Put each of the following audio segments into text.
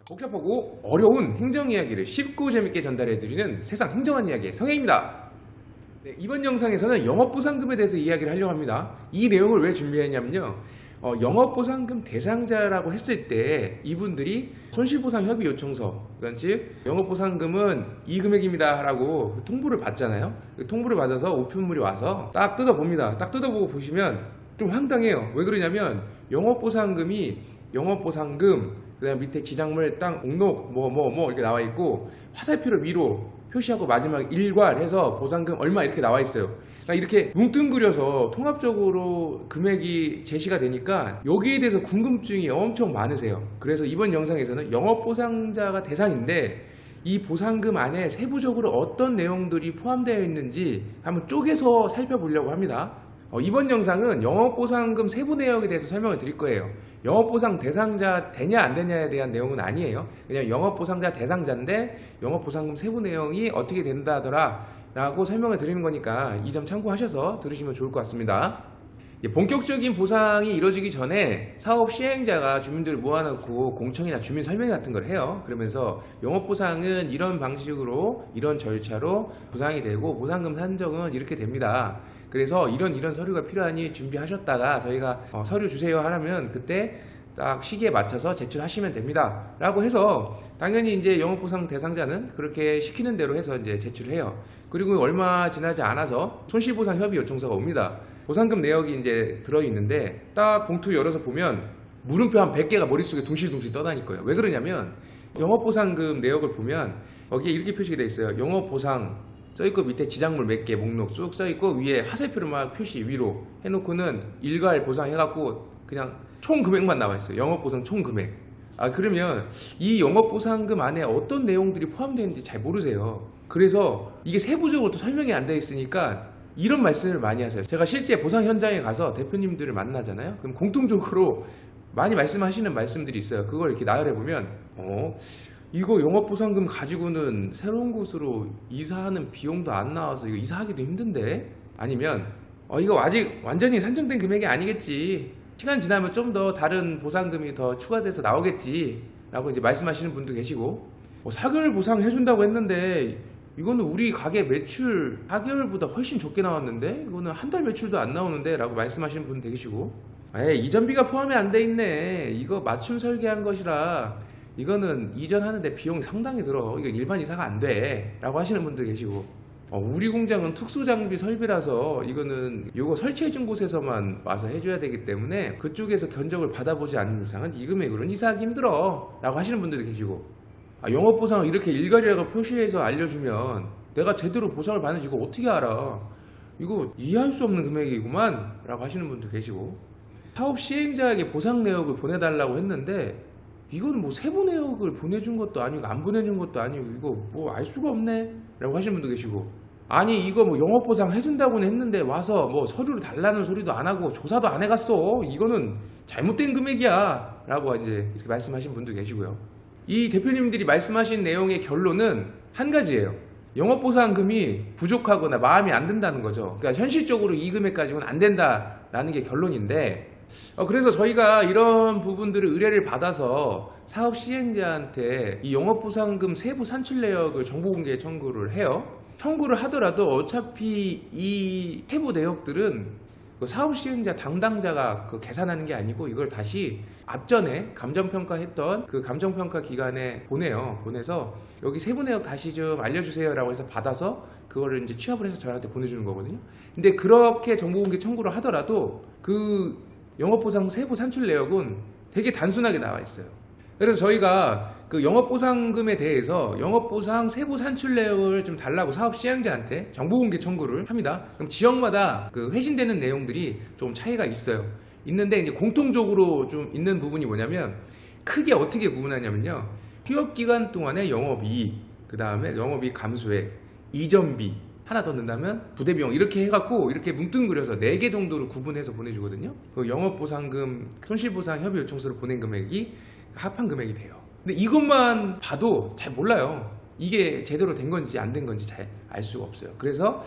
복잡하고 어려운 행정 이야기를 쉽고 재밌게 전달해드리는 세상 행정한 이야기의 성혜입니다. 네, 이번 영상에서는 영업보상금에 대해서 이야기를 하려고 합니다. 이 내용을 왜 준비했냐면요, 영업보상금 대상자라고 했을 때 이분들이 손실보상협의요청서, 그러니까 즉 영업보상금은 이 금액입니다 라고 통보를 받잖아요. 그 통보를 받아서 우편물이 와서 딱 뜯어봅니다. 딱 뜯어보고 보시면 좀 황당해요. 왜 그러냐면 영업보상금이 영업보상금, 그 다음 밑에 지작물 땅 목록 뭐 이렇게 나와 있고, 화살표를 위로 표시하고 마지막 일괄 해서 보상금 얼마 이렇게 나와 있어요. 그러니까 이렇게 뭉뚱그려서 통합적으로 금액이 제시가 되니까 여기에 대해서 궁금증이 엄청 많으세요. 그래서 이번 영상에서는 영업보상자가 대상인데 이 보상금 안에 세부적으로 어떤 내용들이 포함되어 있는지 한번 쪼개서 살펴보려고 합니다. 이번 영상은 영업보상금 세부 내역에 대해서 설명을 드릴 거예요. 영업보상 대상자 되냐 안 되냐에 대한 내용은 아니에요. 그냥 영업보상자 대상자인데 영업보상금 세부 내용이 어떻게 된다더라 라고 설명을 드리는 거니까 이 점 참고하셔서 들으시면 좋을 것 같습니다. 본격적인 보상이 이루어지기 전에 사업 시행자가 주민들을 모아놓고 공청이나 주민 설명 같은 걸 해요. 그러면서 영업보상은 이런 방식으로 이런 절차로 보상이 되고 보상금 산정은 이렇게 됩니다. 그래서 이런 서류가 필요하니 준비하셨다가 저희가 서류 주세요 하면 그때 딱 시기에 맞춰서 제출하시면 됩니다 라고 해서 당연히 이제 영업보상 대상자는 그렇게 시키는 대로 해서 이제 제출해요. 그리고 얼마 지나지 않아서 손실보상 협의 요청서가 옵니다. 보상금 내역이 이제 들어있는데 딱 봉투 열어서 보면 물음표 한 100개가 머릿속에 둥실둥실 떠다닐 거예요. 왜 그러냐면 영업보상금 내역을 보면 거기에 이렇게 표시가 되어 있어요. 영업보상 써있고 밑에 지작물 몇 개 목록 쭉 써있고 위에 화살표를 막 표시 위로 해놓고는 일괄 보상 해갖고 그냥 총 금액만 나와있어요. 영업보상 총 금액. 그러면 이 영업보상금 안에 어떤 내용들이 포함되어 있는지 잘 모르세요. 그래서 이게 세부적으로 또 설명이 안 되어 있으니까 이런 말씀을 많이 하세요. 제가 실제 보상 현장에 가서 대표님들을 만나잖아요. 그럼 공통적으로 많이 말씀하시는 말씀들이 있어요. 그걸 이렇게 나열해보면 이거 영업보상금 가지고는 새로운 곳으로 이사하는 비용도 안 나와서 이거 이사하기도 힘든데, 아니면 이거 아직 완전히 산정된 금액이 아니겠지, 시간 지나면 좀 더 다른 보상금이 더 추가돼서 나오겠지 라고 이제 말씀하시는 분도 계시고, 4개월 보상해준다고 했는데 이거는 우리 가게 매출 4개월보다 훨씬 적게 나왔는데 이거는 한 달 매출도 안 나오는데 라고 말씀하시는 분 계시고, 이전비가 포함이 안 돼 있네, 이거 맞춤 설계한 것이라 이거는 이전하는데 비용이 상당히 들어, 이거 일반 이사가 안 돼 라고 하시는 분들 계시고, 우리 공장은 특수장비 설비라서 이거는 이거 설치해준 곳에서만 와서 해줘야 되기 때문에 그쪽에서 견적을 받아보지 않는 이상은 이 금액으로는 이사하기 힘들어 라고 하시는 분들도 계시고, 영업보상을 이렇게 일괄이라고 표시해서 알려주면 내가 제대로 보상을 받는지 이거 어떻게 알아, 이거 이해할 수 없는 금액이구만 라고 하시는 분도 계시고, 사업 시행자에게 보상 내역을 보내달라고 했는데 이건 뭐 세부 내역을 보내준 것도 아니고 안 보내준 것도 아니고 이거 뭐 알 수가 없네 라고 하시는 분도 계시고, 아니 이거 뭐 영업보상 해준다고는 했는데 와서 뭐 서류를 달라는 소리도 안 하고 조사도 안 해갔어, 이거는 잘못된 금액이야 라고 이제 이렇게 말씀하신 분도 계시고요. 이 대표님들이 말씀하신 내용의 결론은 한 가지예요. 영업보상금이 부족하거나 마음에 안 든다는 거죠. 그러니까 현실적으로 이 금액 가지고는 안 된다라는 게 결론인데, 그래서 저희가 이런 부분들을 의뢰를 받아서 사업 시행자한테 이 영업보상금 세부 산출 내역을 정보공개 청구를 해요. 청구를 하더라도 어차피 이 세부 내역들은 그 사업 시행자 담당자가 계산하는 게 아니고 이걸 다시 앞전에 감정평가했던 그 감정평가 기관에 보내요. 보내서 여기 세부 내역 다시 좀 알려주세요 라고 해서 받아서 그거를 이제 취합을 해서 저희한테 보내주는 거거든요. 근데 그렇게 정보공개 청구를 하더라도 그 영업보상 세부 산출 내역은 되게 단순하게 나와 있어요. 그래서 저희가 그 영업보상금에 대해서 영업보상 세부 산출 내역을 좀 달라고 사업 시행자한테 정보공개 청구를 합니다. 그럼 지역마다 그 회신되는 내용들이 좀 차이가 있어요. 있는데 이제 공통적으로 좀 있는 부분이 뭐냐면, 크게 어떻게 구분하냐면요, 휴업기간 동안의 영업이익, 그 다음에 영업이익 감소액, 이전비 하나 더 넣는다면 부대비용, 이렇게 해갖고 이렇게 뭉뚱그려서 4개 정도로 구분해서 보내주거든요. 그 영업보상금 손실보상 협의 요청서를 보낸 금액이 합한 금액이 돼요. 근데 이것만 봐도 잘 몰라요. 이게 제대로 된 건지 안 된 건지 잘 알 수가 없어요. 그래서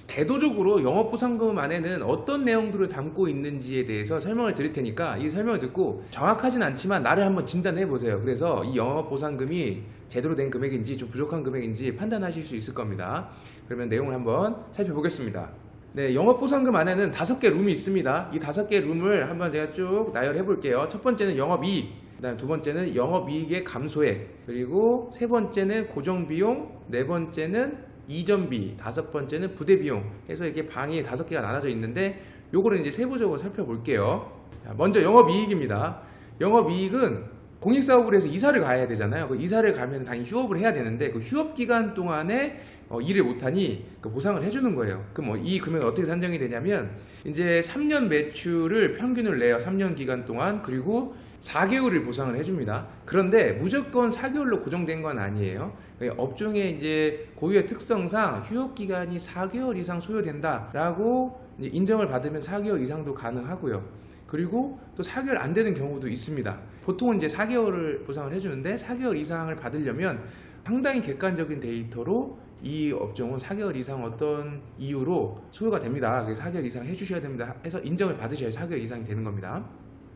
대도적으로 영업보상금 안에는 어떤 내용들을 담고 있는지에 대해서 설명을 드릴 테니까 이 설명을 듣고 정확하진 않지만 나를 한번 진단해 보세요. 그래서 이 영업보상금이 제대로 된 금액인지 좀 부족한 금액인지 판단하실 수 있을 겁니다. 그러면 내용을 한번 살펴보겠습니다. 네, 영업보상금 안에는 5개 룸이 있습니다. 이 5개 룸을 한번 제가 쭉 나열해 볼게요. 첫 번째는 영업이익, 그다음 두 번째는 영업이익의 감소액, 그리고 세 번째는 고정비용, 네 번째는 이전비, 다섯 번째는 부대비용 해서 이렇게 방이 5개가 나눠져 있는데 요거를 이제 세부적으로 살펴볼게요. 자, 먼저 영업이익입니다. 영업이익은 공익사업을 해서 이사를 가야 되잖아요. 그 이사를 가면 당연히 휴업을 해야 되는데 그 휴업 기간 동안에 일을 못하니 그 보상을 해주는 거예요. 그럼 이 금액은 어떻게 산정이 되냐면 이제 3년 매출을 평균을 내요. 3년 기간 동안. 그리고 4개월을 보상을 해줍니다. 그런데 무조건 4개월로 고정된 건 아니에요. 업종의 이제 고유의 특성상 휴업 기간이 4개월 이상 소요된다라고 인정을 받으면 4개월 이상도 가능하고요. 그리고 또 4개월 안 되는 경우도 있습니다. 보통은 이제 4개월을 보상을 해주는데 4개월 이상을 받으려면 상당히 객관적인 데이터로 이 업종은 4개월 이상 어떤 이유로 소요가 됩니다. 그래서 4개월 이상 해주셔야 됩니다. 해서 인정을 받으셔야 4개월 이상이 되는 겁니다.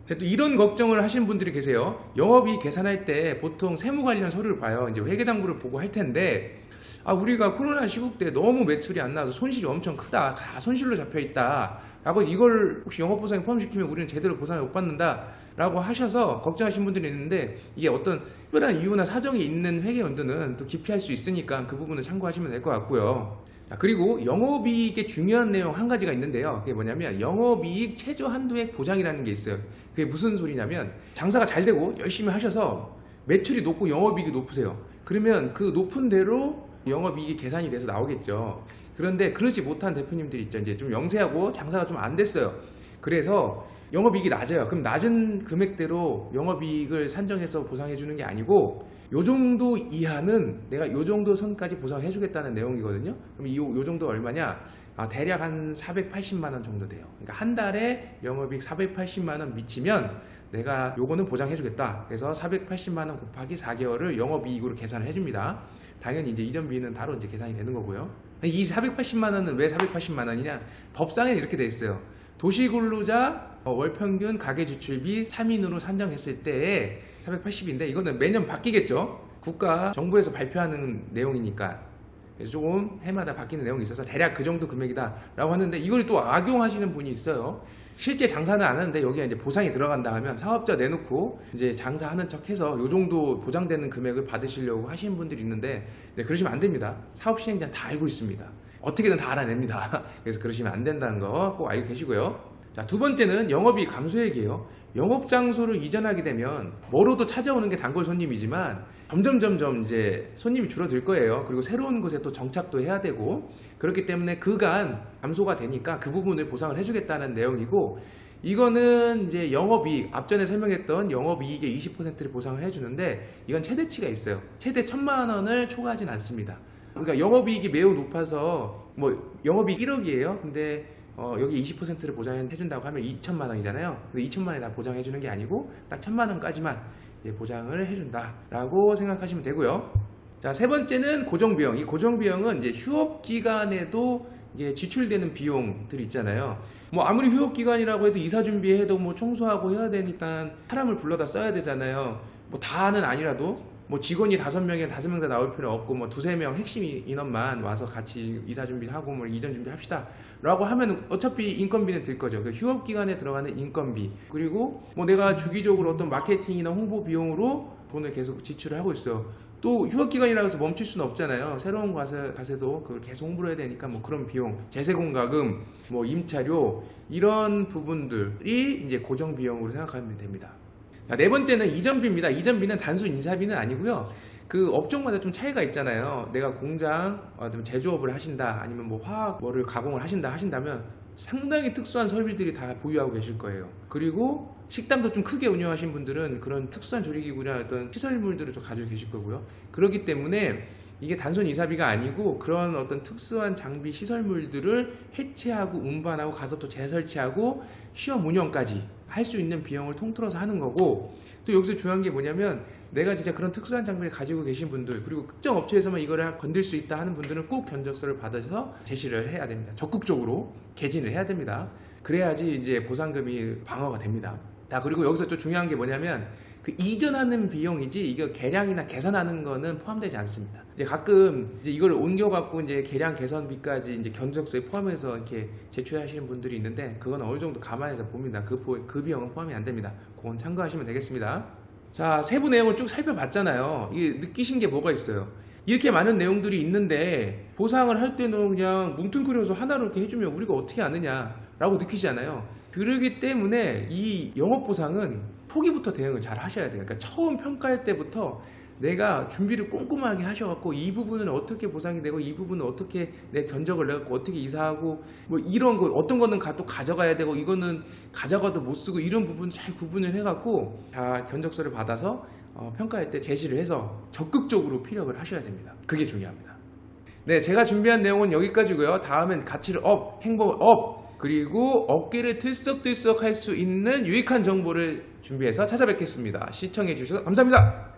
또 이런 걱정을 하시는 분들이 계세요. 영업이익 계산할 때 보통 세무 관련 서류를 봐요. 이제 회계장부를 보고 할 텐데 우리가 코로나 시국 때 너무 매출이 안 나와서 손실이 엄청 크다. 다 손실로 잡혀 있다. 라고 이걸 혹시 영업보상에 포함시키면 우리는 제대로 보상을 못 받는다. 라고 하셔서 걱정하시는 분들이 있는데 이게 어떤 특별한 이유나 사정이 있는 회계연도는 또 기피할 수 있으니까 그 부분을 참고하시면 될 것 같고요. 자, 그리고 영업이익의 중요한 내용 한 가지가 있는데요. 그게 뭐냐면 영업이익 최저 한도액 보장이라는 게 있어요. 그게 무슨 소리냐면 장사가 잘 되고 열심히 하셔서 매출이 높고 영업이익이 높으세요. 그러면 그 높은 대로 영업이익이 계산이 돼서 나오겠죠. 그런데 그러지 못한 대표님들이 있죠. 이제 좀 영세하고 장사가 좀 안 됐어요. 그래서 영업이익이 낮아요. 그럼 낮은 금액대로 영업이익을 산정해서 보상해 주는 게 아니고 요 정도 이하는 내가 요 정도 선까지 보상해 주겠다는 내용이거든요. 그럼 요 정도 얼마냐? 대략 한 480만 원 정도 돼요. 그러니까 한 달에 영업이익 480만 원 미치면 내가 요거는 보장해 주겠다. 그래서 480만 원 곱하기 4개월을 영업이익으로 계산을 해 줍니다. 당연히 이제 이전비는 따로 이제 계산이 되는 거고요. 이 480만 원은 왜 480만 원이냐? 법상에는 이렇게 돼 있어요. 도시근로자 월평균 가계지출비 3인으로 산정했을 때에 480인데 이거는 매년 바뀌겠죠. 국가 정부에서 발표하는 내용이니까 그래서 조금 해마다 바뀌는 내용이 있어서 대략 그 정도 금액이다 라고 하는데 이걸 또 악용하시는 분이 있어요. 실제 장사는 안 하는데 여기에 이제 보상이 들어간다 하면 사업자 내놓고 이제 장사하는 척 해서 요 정도 보장되는 금액을 받으시려고 하시는 분들이 있는데 그러시면 안 됩니다. 사업 시행자는 다 알고 있습니다. 어떻게든 다 알아냅니다. 그래서 그러시면 안 된다는 거 꼭 알고 계시고요. 자, 두 번째는 영업이익 감소액이에요. 영업장소를 이전하게 되면 뭐로도 찾아오는 게 단골 손님이지만 점점 이제 손님이 줄어들 거예요. 그리고 새로운 곳에 또 정착도 해야 되고 그렇기 때문에 그간 감소가 되니까 그 부분을 보상을 해주겠다는 내용이고 이거는 이제 영업이익, 앞전에 설명했던 영업이익의 20%를 보상을 해주는데 이건 최대치가 있어요. 최대 1,000만 원을 초과하진 않습니다. 그러니까 영업이익이 매우 높아서 뭐 영업이익 1억이에요. 근데 여기 20%를 보장해준다고 하면 2천만 원이잖아요. 근데 2천만 원이 다 보장해주는 게 아니고 딱 1,000만 원까지만 보장을 해준다라고 생각하시면 되고요. 자, 세 번째는 고정비용. 이 고정비용은 이제 휴업 기간에도 이게 지출되는 비용들이 있잖아요. 뭐 아무리 휴업 기간이라고 해도 이사 준비해도 뭐 청소하고 해야 되니까 사람을 불러다 써야 되잖아요. 뭐 다는 아니라도 뭐 직원이 5명에 5명 다 나올 필요 없고 뭐 2-3명 핵심 인원만 와서 같이 이사 준비하고 뭐 이전 준비합시다 라고 하면 어차피 인건비는 들 거죠. 그 휴업 기간에 들어가는 인건비 그리고 뭐 내가 주기적으로 어떤 마케팅이나 홍보 비용으로 돈을 계속 지출을 하고 있어요. 또 휴업 기간이라고 해서 멈출 수는 없잖아요. 새로운 가세도 그걸 계속 홍보를 해야 되니까 뭐 그런 비용, 재세공과금, 뭐 임차료 이런 부분들이 이제 고정 비용으로 생각하면 됩니다. 자, 네 번째는 이전비입니다. 이전비는 단순 인사비는 아니고요. 그 업종마다 좀 차이가 있잖아요. 내가 공장, 제조업을 하신다, 아니면 뭐 화학 뭐를 가공을 하신다면 상당히 특수한 설비들이 다 보유하고 계실 거예요. 그리고 식당도 좀 크게 운영하신 분들은 그런 특수한 조리기구나 어떤 시설물들을 좀 가지고 계실 거고요. 그렇기 때문에 이게 단순 이사비가 아니고 그런 어떤 특수한 장비 시설물들을 해체하고 운반하고 가서 또 재설치하고 시험 운영까지 할 수 있는 비용을 통틀어서 하는 거고, 또 여기서 중요한 게 뭐냐면 내가 진짜 그런 특수한 장비를 가지고 계신 분들, 그리고 특정 업체에서만 이거를 건들 수 있다 하는 분들은 꼭 견적서를 받아서 제시를 해야 됩니다. 적극적으로 개진을 해야 됩니다. 그래야지 이제 보상금이 방어가 됩니다. 그리고 여기서 또 중요한 게 뭐냐면 그 이전하는 비용이지 이거 개량이나 개선하는 거는 포함되지 않습니다. 이제 가끔 이제 이걸 옮겨갖고 이제 개량 개선비까지 이제 견적서에 포함해서 이렇게 제출하시는 분들이 있는데, 그건 어느 정도 감안해서 봅니다. 그 비용은 포함이 안 됩니다. 그건 참고하시면 되겠습니다. 자, 세부 내용을 쭉 살펴봤잖아요. 이게 느끼신 게 뭐가 있어요? 이렇게 많은 내용들이 있는데 보상을 할 때는 그냥 뭉뚱그려서 하나로 이렇게 해주면 우리가 어떻게 아느냐라고 느끼시잖아요. 그러기 때문에 이 영업보상은 초기부터 대응을 잘 하셔야 돼요. 그러니까 처음 평가할 때부터 내가 준비를 꼼꼼하게 하셔갖고 이 부분은 어떻게 보상이 되고 이 부분은 어떻게 내 견적을 내갖고 어떻게 이사하고 뭐 이런 거 어떤 거는 또 가져가야 되고 이거는 가져가도 못 쓰고 이런 부분 잘 구분을 해갖고 다 견적서를 받아서 평가할 때 제시를 해서 적극적으로 피력을 하셔야 됩니다. 그게 중요합니다. 네, 제가 준비한 내용은 여기까지고요. 다음엔 가치를 업, 행복을 업, 그리고 어깨를 들썩들썩 할 수 있는 유익한 정보를 준비해서 찾아뵙겠습니다. 시청해 주셔서 감사합니다.